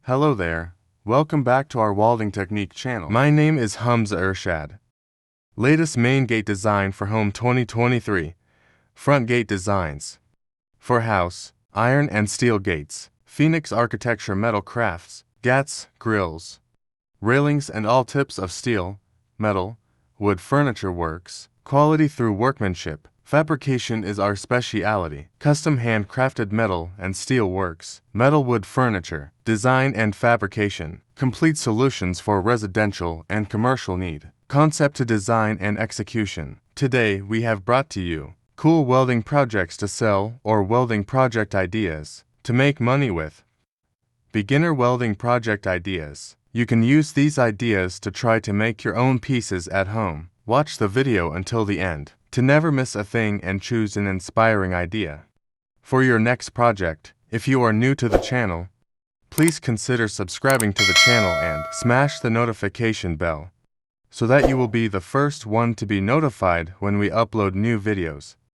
Hello there, welcome back to our welding technique channel. My name is Hamza Irshad. Latest main gate design for home 2023. Front gate designs. For house, iron and steel gates, Phoenix architecture metal crafts, gats, grills, railings and all types of steel, metal, wood furniture works, quality through workmanship. Fabrication is our speciality. Custom handcrafted metal and steel works, metal wood furniture, design and fabrication, complete solutions for residential and commercial need, concept to design and execution. Today we have brought to you cool welding projects to sell or welding project ideas to make money with. Beginner welding project ideas. You can use these ideas to try to make your own pieces at home. Watch the video until the end to never miss a thing and choose an inspiring idea for your next project. If you are new to the channel, please consider subscribing to the channel and smash the notification bell so that you will be the first one to be notified when we upload new videos.